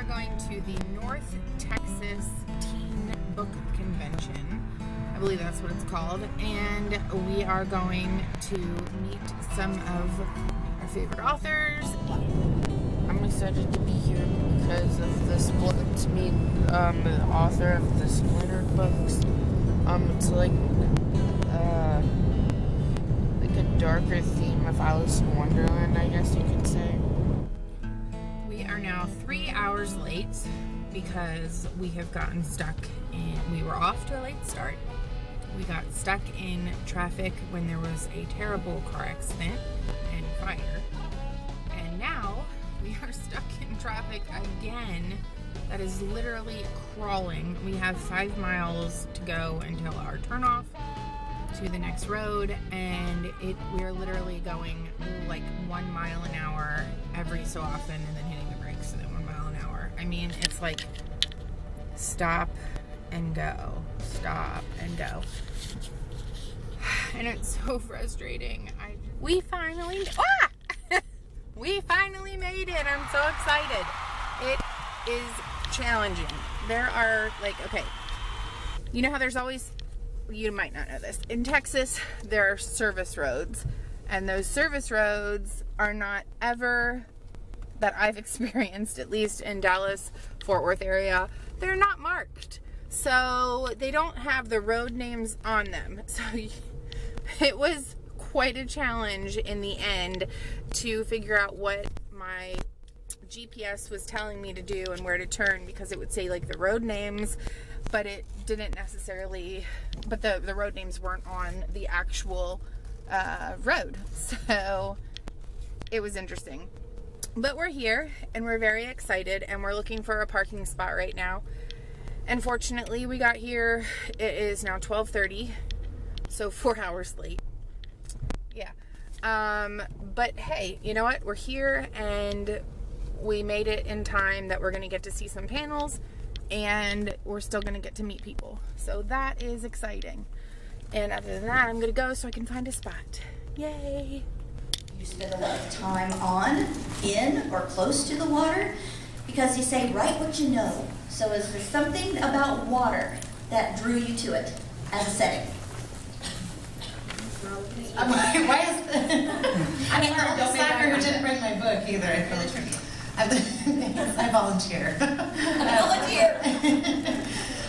are going to the North Texas Teen Book Convention. I believe that's what it's called. And we are going to meet some of our favorite authors. I'm excited to be here because of the split, to meet the author of the Splintered books. It's like a darker theme of Alice in Wonderland, I guess you could say. We are now 3 hours late because we have gotten stuck we were off to a late start. We got stuck in traffic when there was a terrible car accident and fire. And now we are stuck in traffic again. That is literally crawling. We have 5 miles to go until our turnoff to the next road, and we're literally going like 1 mile an hour every so often and then hitting the brakes at 1 mile an hour. I mean, it's like stop and go, stop and go. And it's so frustrating. We finally made it. I'm so excited. It is challenging. There are okay, you know how there's always, you might not know this, in Texas there are service roads, and those service roads are not ever, that I've experienced, at least in Dallas, Fort Worth area, they're not marked. So they don't have the road names on them. So it was quite a challenge in the end to figure out what my GPS was telling me to do and where to turn, because it would say like the road names, but it didn't necessarily, but the road names weren't on the actual road. So it was interesting. But we're here and we're very excited, and we're looking for a parking spot right now. And fortunately we got here, it is now 12:30, so 4 hours late. Yeah. But hey, you know what? We're here and we made it in time that we're going to get to see some panels, and we're still going to get to meet people. So that is exciting. And other than that, I'm going to go so I can find a spot. Yay! You spend a lot of time in, or close to the water, because you say, write what you know. So is there something about water that drew you to it as a setting? Why is I mean, the only stalker who didn't bring my book either. I feel tricky. I volunteer.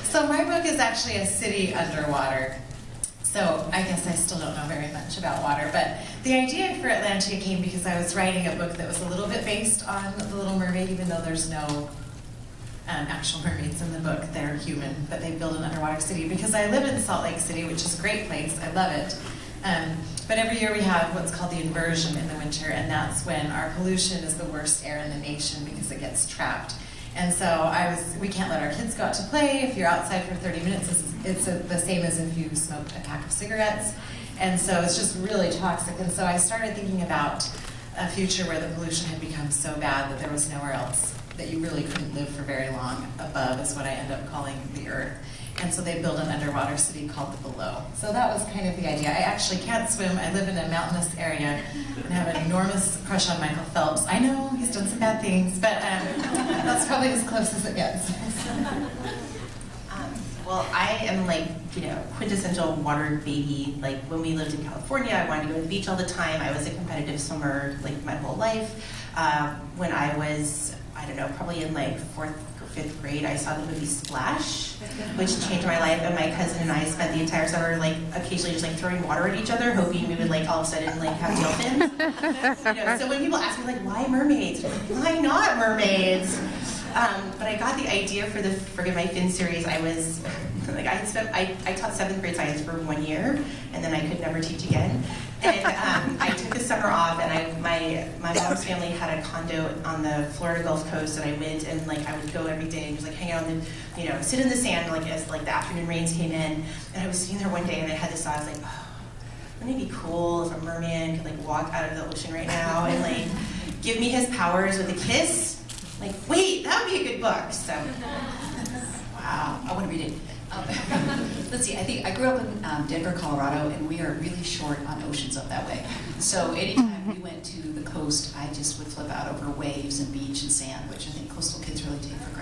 So my book is actually a city underwater. So I guess I still don't know very much about water, but the idea for Atlantia came because I was writing a book that was a little bit based on The Little Mermaid, even though there's no actual mermaids in the book. They're human, but they build an underwater city. Because I live in Salt Lake City, which is a great place. I love it. But every year we have what's called the inversion in the winter, and that's when our pollution is the worst air in the nation because it gets trapped. And so we can't let our kids go out to play. If you're outside for 30 minutes, it's the same as if you smoked a pack of cigarettes. And so it's just really toxic. And so I started thinking about a future where the pollution had become so bad that there was nowhere else, that you really couldn't live for very long above, is what I end up calling the Earth. And so they built an underwater city called the Below. So that was kind of the idea. I actually can't swim. I live in a mountainous area and have an enormous crush on Michael Phelps. I know he's done some bad things, but that's probably as close as it gets. Well, I am quintessential water baby. Like when we lived in California, I wanted to go to the beach all the time. I was a competitive swimmer my whole life. When I was, probably in 4th or 5th grade, I saw the movie Splash, which changed my life, and my cousin and I spent the entire summer occasionally just throwing water at each other, hoping we would all of a sudden have dolphins. So when people ask me why mermaids? Why not mermaids? But I got the idea for the Forgive My Fin series. I was I taught 7th grade science for 1 year, and then I could never teach again. And I took the summer off, and my mom's family had a condo on the Florida Gulf Coast, and I went and I would go every day and just hang out and sit in the sand as the afternoon rains came in. And I was sitting there one day, and I had this thought. I was wouldn't it be cool if a merman could walk out of the ocean right now and give me his powers with a kiss? Wait, that would be a good book. So, wow, I want to read it. Let's see, I grew up in Denver, Colorado, and we are really short on oceans up that way. So anytime we went to the coast, I just would flip out over waves and beach and sand, which I think coastal kids really take for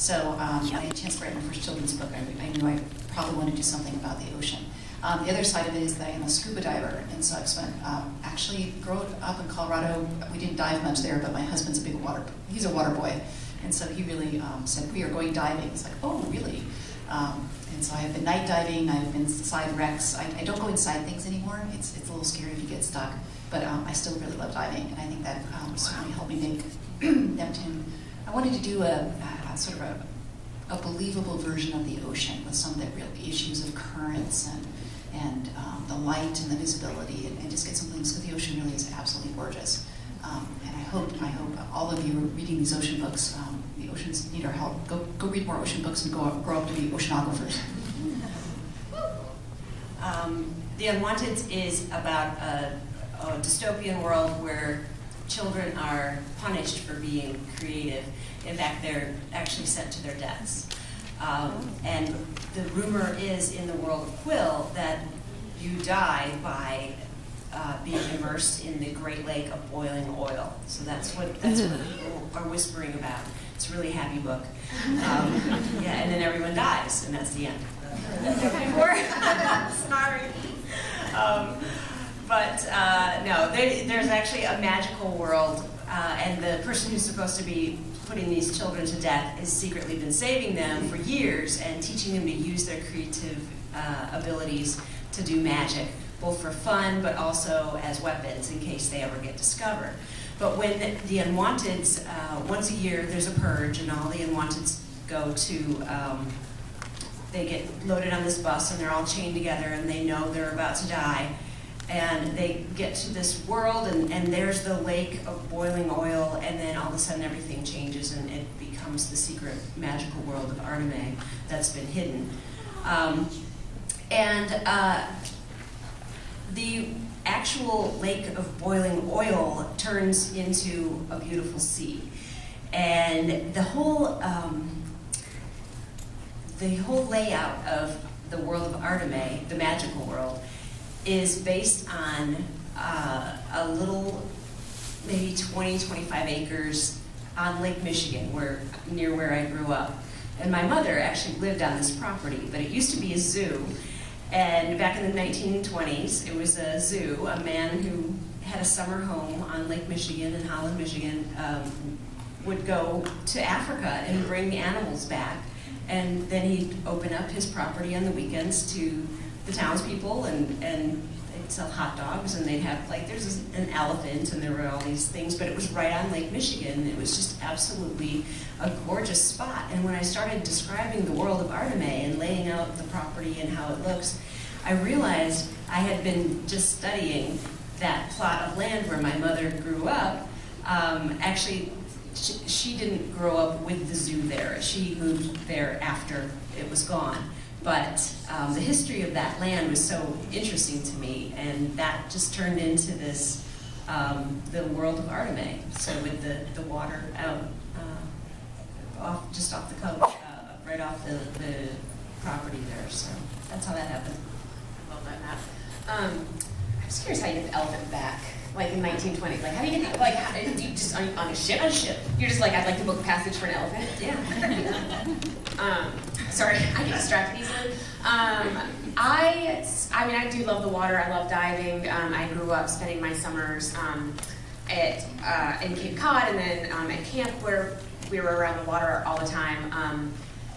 So I had a chance to write my first children's book. I knew I probably wanted to do something about the ocean. The other side of it is that I am a scuba diver, and so I've spent, actually growing up in Colorado, we didn't dive much there, but my husband's a big he's a water boy, and so he really said, we are going diving. It's like, oh, really? And so I've been night diving, I've been inside wrecks. I don't go inside things anymore. It's a little scary to get stuck, but I still really love diving, and I think that certainly helped me make Neptune. I wanted to do a sort of a believable version of the ocean with some of the real issues of currents and the light and the visibility, and just get some things, because the ocean really is absolutely gorgeous. And I hope all of you are reading these ocean books. The oceans need our help. Go read more ocean books and grow up to be oceanographers. The Unwanted is about a dystopian world where children are punished for being creative. In fact, they're actually sent to their deaths. And the rumor is in the world of Quill that you die by being immersed in the Great Lake of boiling oil. So that's what people are whispering about. It's a really happy book. Yeah, and then everyone dies, and that's the end. Sorry. No, there's actually a magical world, and the person who's supposed to be putting these children to death has secretly been saving them for years and teaching them to use their creative abilities to do magic, both for fun but also as weapons in case they ever get discovered. But when the Unwanteds, once a year there's a purge, and all the Unwanteds go to, they get loaded on this bus and they're all chained together and they know they're about to die. And they get to this world, and there's the lake of boiling oil, and then all of a sudden everything changes and it becomes the secret magical world of Artemis that's been hidden. The actual lake of boiling oil turns into a beautiful sea. And the whole layout of the world of Artemis, the magical world, is based on a little, maybe 20, 25 acres on Lake Michigan, near where I grew up. And my mother actually lived on this property, but it used to be a zoo. And back in the 1920s, it was a zoo. A man who had a summer home on Lake Michigan in Holland, Michigan, would go to Africa and bring the animals back. And then he'd open up his property on the weekends to the townspeople, and they'd sell hot dogs, and they'd have, like, there's an elephant, and there were all these things, but it was right on Lake Michigan. It was just absolutely a gorgeous spot. And when I started describing the world of Artemis and laying out the property and how it looks, I realized I had been just studying that plot of land where my mother grew up. Actually, she didn't grow up with the zoo there. She moved there after it was gone. But the history of that land was so interesting to me, and that just turned into this, the world of Artemis. So with the water out, just off the coast, right off the property there. So that's how that happened. Well done, Matt. I'm just curious how you get the elephant back, like in 1920. Like, how do you get the, like, do you just on a ship? On a ship. You're just like, I'd like to book passage for an elephant. Yeah. Sorry, I get distracted easily. I mean, I do love the water. I love diving. I grew up spending my summers in Cape Cod, and then at camp where we were around the water all the time.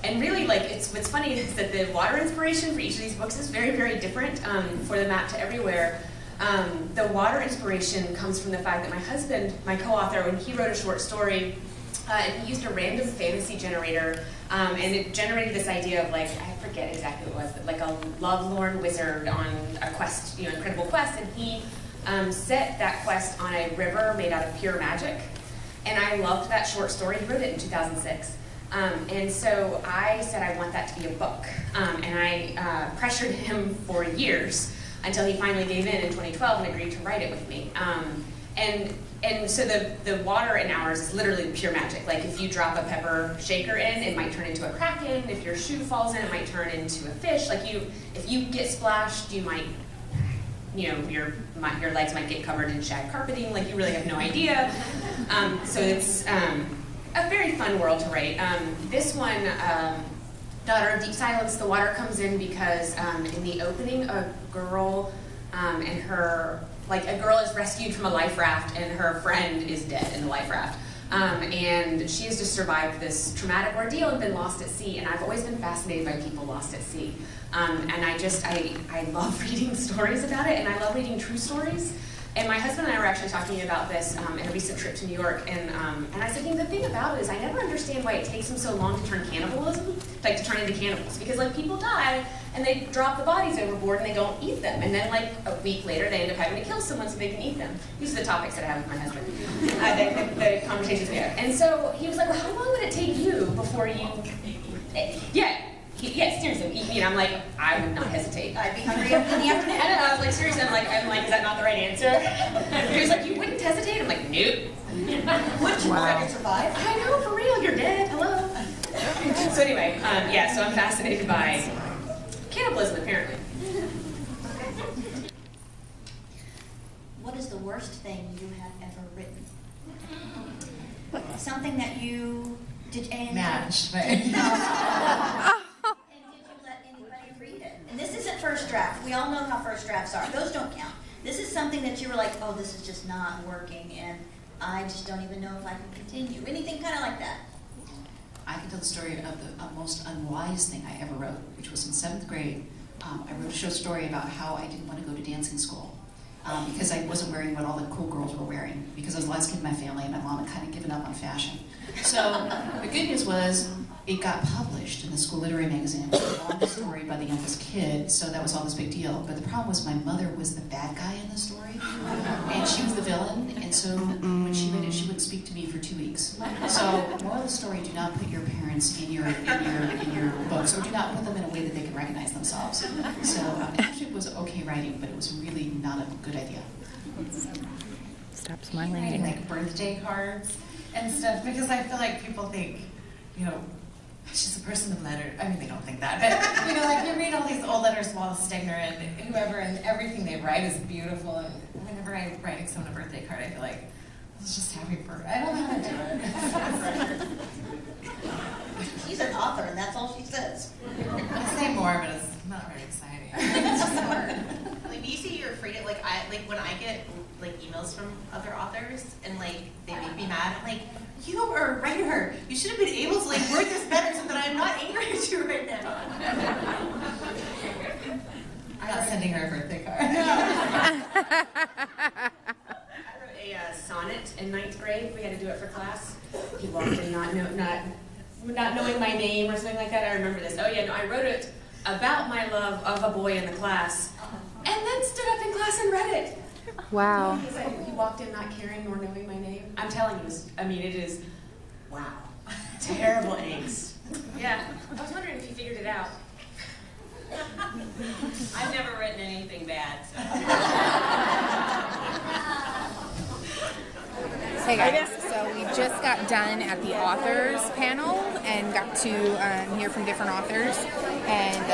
And really, like, what's funny is that the water inspiration for each of these books is very, very different. For the Map to Everywhere, the water inspiration comes from the fact that my husband, my co-author, when he wrote a short story, and he used a random fantasy generator, and it generated this idea of, like, I forget exactly what it was, but like a lovelorn wizard on a quest, incredible quest, and he set that quest on a river made out of pure magic. And I loved that short story. He wrote it in 2006. And so I said I want that to be a book. And I pressured him for years until he finally gave in 2012 and agreed to write it with me. And so the water in ours is literally pure magic. Like, if you drop a pepper shaker in, it might turn into a kraken. If your shoe falls in, it might turn into a fish. Like, if you get splashed, you might, your legs might get covered in shag carpeting. Like, you really have no idea. So it's a very very fun world to write. This one, Daughter of Deep Silence, the water comes in because in the opening, a girl and her, like a girl is rescued from a life raft and her friend is dead in the life raft. And she has just survived this traumatic ordeal and been lost at sea. And I've always been fascinated by people lost at sea. And I love reading stories about it, and I love reading true stories. And my husband and I were actually talking about this in a recent trip to New York, and I said, the thing about it is I never understand why it takes them so long to turn cannibalism, like to turn into cannibals, because like people die and they drop the bodies overboard and they don't eat them, and then like a week later they end up having to kill someone so they can eat them. These are the topics that I have with my husband, the conversations we have. And so he was like, well, how long would it take you before you, yeah, seriously, eat me. And I'm like, I would not hesitate. I'd be hungry in the afternoon. And I was like, seriously, I'm like, is that not the right answer? He was like, you wouldn't hesitate? I'm like, nope. Would you want to survive? I know, for real, you're dead, hello. So anyway, so I'm fascinated by cannibalism, apparently. What is the worst thing you have ever written? Something that you did and Match. And this isn't first draft. We all know how first drafts are. Those don't count. This is something that you were like, oh, this is just not working, and I just don't even know if I can continue. Anything kind of like that. I can tell the story of the most unwise thing I ever wrote, which was in 7th grade. I wrote a short story about how I didn't want to go to dancing school because I wasn't wearing what all the cool girls were wearing, because I was the last kid in my family and my mom had kind of given up on fashion. So the good news was it got published in the school literary magazine. It was a long story by the youngest kid, so that was all this big deal. But the problem was my mother was the bad guy in the story, and she was the villain, and so when she read it, she wouldn't speak to me for 2 weeks. So moral of the story, do not put your parents in your books, or do not put them in a way that they can recognize themselves. So actually it was okay writing, but it was really not a good idea. Stop smiling. Writing like birthday cards and stuff, because I feel like people think, she's a person of letters. I mean, they don't think that, but like you read all these old letters, Wallace Stegner and whoever, and everything they write is beautiful. And whenever I write someone a birthday card, I feel like it's just happy birthday. I don't know how to do it. She's an author, and that's all she says. I say more, but it's not very exciting. It's just hard. Like, you say you're afraid of, when I get emails from other authors and they make me mad, I'm like, you are a writer. You should have been able to word this better so that I'm not angry at you right now. I'm not sending her a birthday card. I wrote a sonnet in 9th grade. We had to do it for class. He walked in not knowing my name or something like that. I remember this. Oh yeah, no, I wrote it about my love of a boy in the class, and then stood up in class and read it. Wow. He walked in not caring nor knowing my name. I'm telling you, it is, wow, terrible angst. Yeah, I was wondering if you figured it out. I've never written anything bad, so. Hey guys, so we just got done at the authors panel and got to hear from different authors, and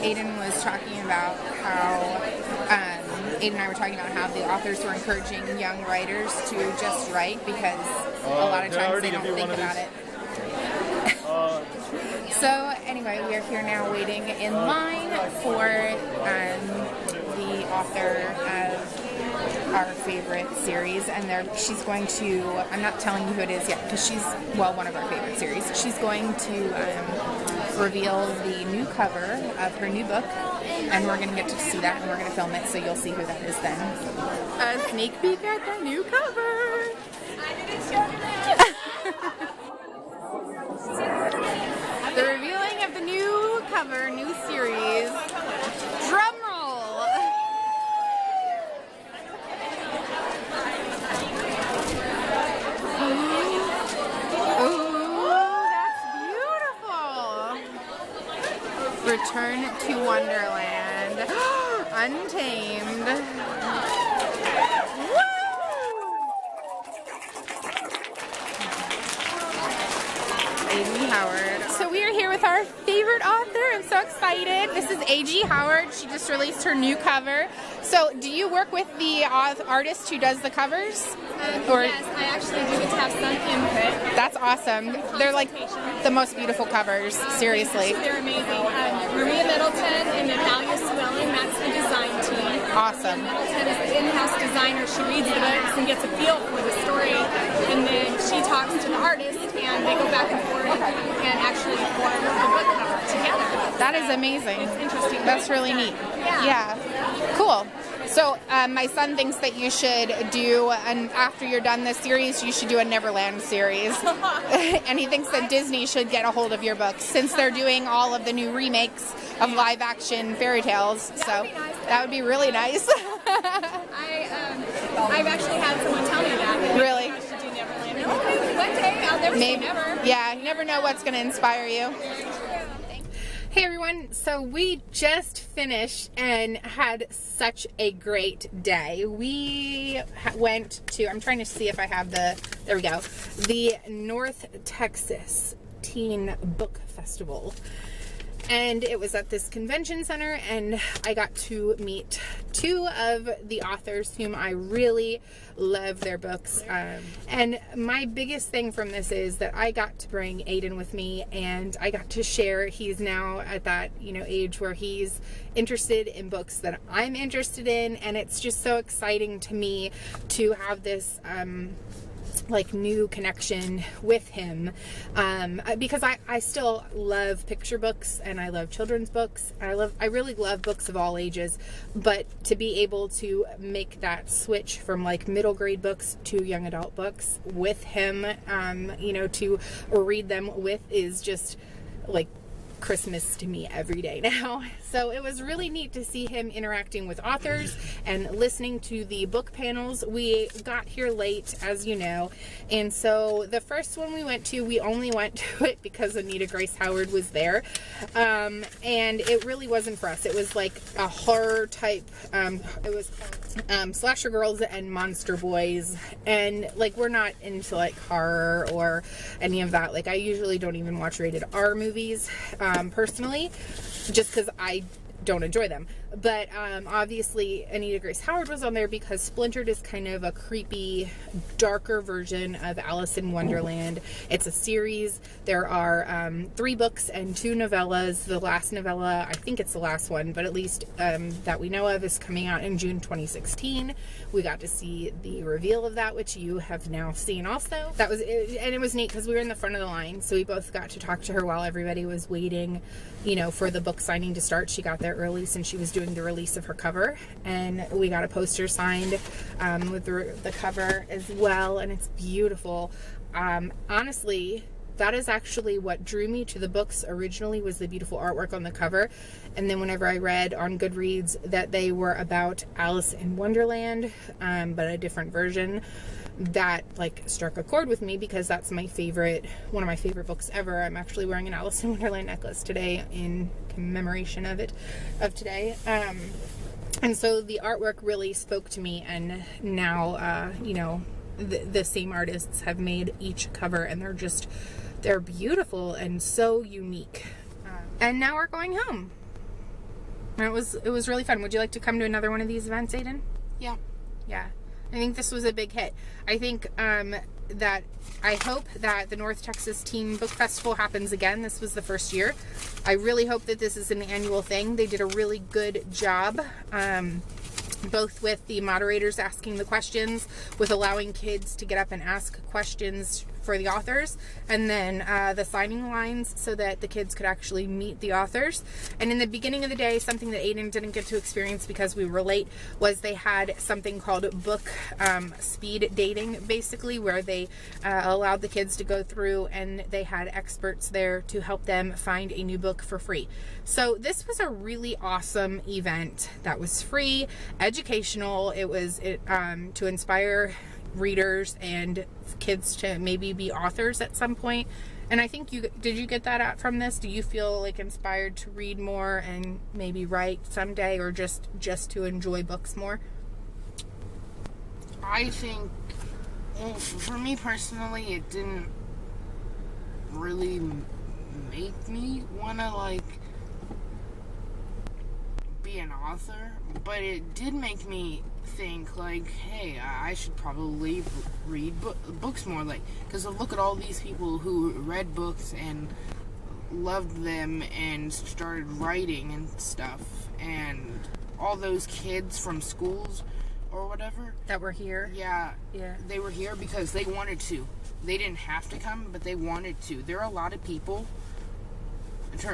Aiden was talking about how Aiden and I were talking about how the authors were encouraging young writers to just write, because a lot of times they don't think about it. So anyway, we are here now waiting in line for the author of our favorite series, and she's going to, I'm not telling you who it is yet, because she's, one of our favorite series. She's going to reveal the new cover of her new book, and we're going to get to see that, and we're going to film it, so you'll see who that is then. A sneak peek at the new cover! I didn't show the revealing of the new cover, new series. Drum roll! Ooh, that's beautiful! Return to Wonderland. Untamed. A.G.Howard. So we are here with our favorite author. I'm so excited. This is A.G.Howard. She just released her new cover. So do you work with the artist who does the covers? Or yes, I actually do get to have some input. that's awesome. They're like the most beautiful covers. Seriously, They're amazing. Maria Middleton and Natalia Swelling, that's the design team. awesome. Middleton is the in-house designer. She reads the books and gets a feel for the story, and then she talks to the artist, and they go back and forth and actually form the book cover together. That is amazing. It's interesting. That's really neat. Yeah. Cool. So my son thinks that you should do, and after you're done this series, you should do a Neverland series. And he thinks that Disney should get a hold of your books since they're doing all of the new remakes of live action fairy tales. So that would be really nice. I've actually had someone tell me that. Really? I should do Neverland. Oh, maybe one day. I'll never say never. Yeah, you never know what's going to inspire you. Hey everyone, so we just finished and had such a great day. We went to, I'm trying to see if I have there we go, the North Texas Teen Book Festival. And it was at this convention center, and I got to meet two of the authors whom I really love their books. And my biggest thing from this is that I got to bring Aiden with me, and I got to share. He's now at that, age where he's interested in books that I'm interested in, and it's just so exciting to me to have this like new connection with him, because I still love picture books and I love children's books. I really love books of all ages, but to be able to make that switch from like middle grade books to young adult books with him, to read them with, is just like Christmas to me every day now. So it was really neat to see him interacting with authors and listening to the book panels. We got here late, as you know, and so the first one we went to, we only went to it because Anita Grace Howard was there, and it really wasn't for us. It was like a horror type, it was Slasher Girls and Monster Boys, and like we're not into like horror or any of that. Like I usually don't even watch rated R movies, personally, just because I don't enjoy them. But obviously Anita Grace Howard was on there because Splintered is kind of a creepy, darker version of Alice in Wonderland. It's a series. There are 3 books and 2 novellas. The last novella, I think it's the last one, but at least that we know of, is coming out in June 2016. We got to see the reveal of that, which you have now seen also. That was it, and it was neat because we were in the front of the line, so we both got to talk to her while everybody was waiting, for the book signing to start. She got there early since she was doing the release of her cover, and we got a poster signed with the cover as well, and it's beautiful. Honestly, that is actually what drew me to the books originally, was the beautiful artwork on the cover. And then whenever I read on Goodreads that they were about Alice in Wonderland, but a different version, that like struck a chord with me because that's one of my favorite books ever. I'm actually wearing an Alice in Wonderland necklace today in commemoration of today. And so the artwork really spoke to me, and now, the same artists have made each cover, and they're beautiful and so unique. And now we're going home. It was really fun. Would you like to come to another one of these events, Aiden? Yeah. I think this was a big hit. I think that I hope that the North Texas Teen Book Festival happens again. This was the first year. I really hope that this is an annual thing. They did a really good job, both with the moderators asking the questions, with allowing kids to get up and ask questions for the authors, and then the signing lines so that the kids could actually meet the authors. And in the beginning of the day, something that Aiden didn't get to experience because we were late, was they had something called book speed dating, basically, where they allowed the kids to go through, and they had experts there to help them find a new book for free. So this was a really awesome event that was free, educational. It was to inspire readers and kids to maybe be authors at some point. And I think did you get that out from this? Do you feel like inspired to read more and maybe write someday, or just to enjoy books more? I think, for me personally, it didn't really make me want to be an author, but it did make me think, like, hey, I should probably read books more, like, because look at all these people who read books and loved them and started writing and stuff, and all those kids from schools or whatever That were here. yeah Yeah. they were here because they wanted to. They didn't have to come, but they wanted to. There are a lot of people,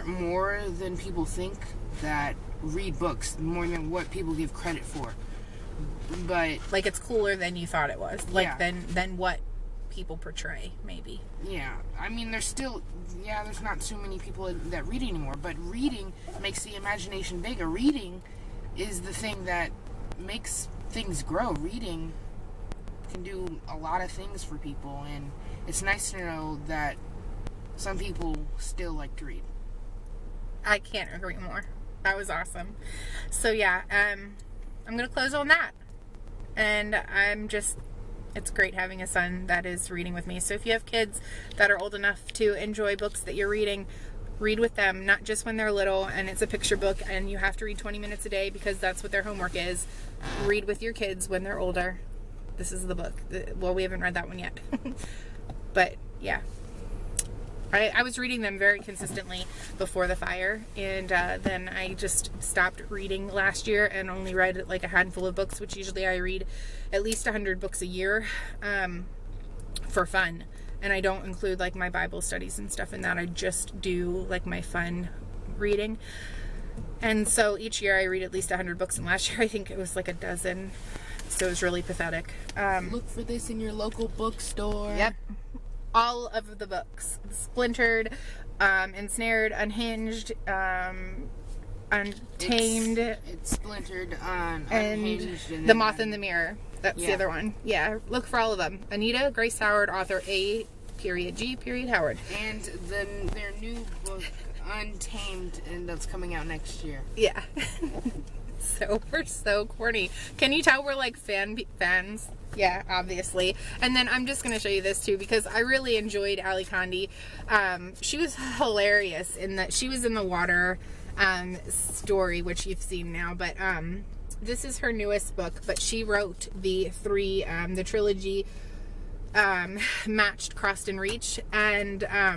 more than people think, that read books more than what people give credit for. But Like, it's cooler than you thought it was. Like, Yeah. than what people portray, maybe. yeah, I mean, there's not so many people that read anymore, but reading makes the imagination bigger. Reading is the thing that makes things grow. Reading can do a lot of things for people, and it's nice to know that some people still like to read. I can't agree more. That was awesome. So yeah, I'm gonna close on that. And it's great having a son that is reading with me. So if you have kids that are old enough to enjoy books that you're reading, read with them, not just when they're little and it's a picture book and you have to read 20 minutes a day because that's what their homework is. Read with your kids when they're older. This is the book. Well, we haven't read that one yet. But yeah. I was reading them very consistently before the fire, and then I just stopped reading last year and only read like a handful of books, which usually I read at least 100 books a year for fun. And I don't include like my Bible studies and stuff in that. I just do like my fun reading. And so each year I read at least 100 books, and last year I think it was like a dozen. So it was really pathetic. Look for this in your local bookstore. Yep. All of the books. Splintered, Ensnared, Unhinged, Untamed. It's Splintered, and Unhinged. And The Moth in the Mirror. That's the Yeah. other one. Yeah, look for all of them. Anita Grace Howard, author A.G. Howard. And their new book, Untamed, and that's coming out next year. Yeah. So we're so corny. Can you tell we're like fans? Yeah, obviously. And then I'm just going to show you this too, because I really enjoyed Ali Condie. She was hilarious in that she was in the water story, which you've seen now, but this is her newest book, but she wrote the trilogy Matched, Crossed, and Reach, and I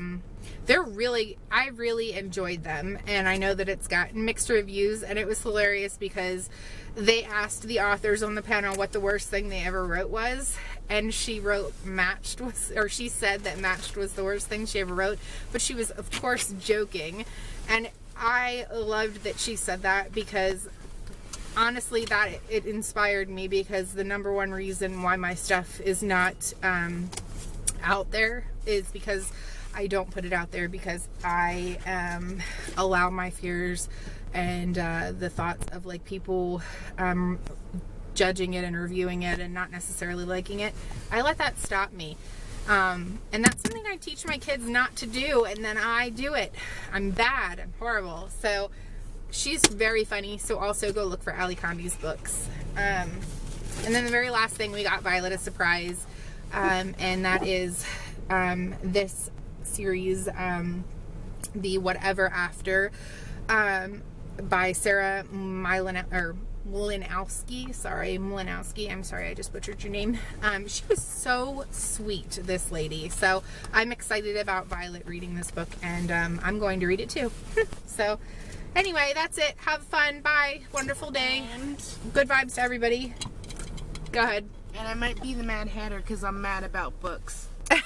really enjoyed them, and I know that it's gotten mixed reviews, and it was hilarious because they asked the authors on the panel what the worst thing they ever wrote was, and she said that Matched was the worst thing she ever wrote, but she was of course joking, and I loved that she said that, because honestly that it inspired me, because the number one reason why my stuff is not out there is because I don't put it out there, because I allow my fears and the thoughts of like people judging it and reviewing it and not necessarily liking it. I let that stop me. And that's something I teach my kids not to do, and then I do it. I'm bad. I'm horrible. So she's very funny, so also go look for Ali Condie's books. And then the very last thing, we got Violet a surprise, and that is this series, The Whatever After, by Sarah Mlinowski. I'm sorry, I just butchered your name. She was so sweet, this lady. So I'm excited about Violet reading this book, and I'm going to read it too. So anyway, that's it. Have fun. Bye. Wonderful day. And Good vibes to everybody. Go ahead. I might be the Mad Hatter because I'm mad about books. Bye.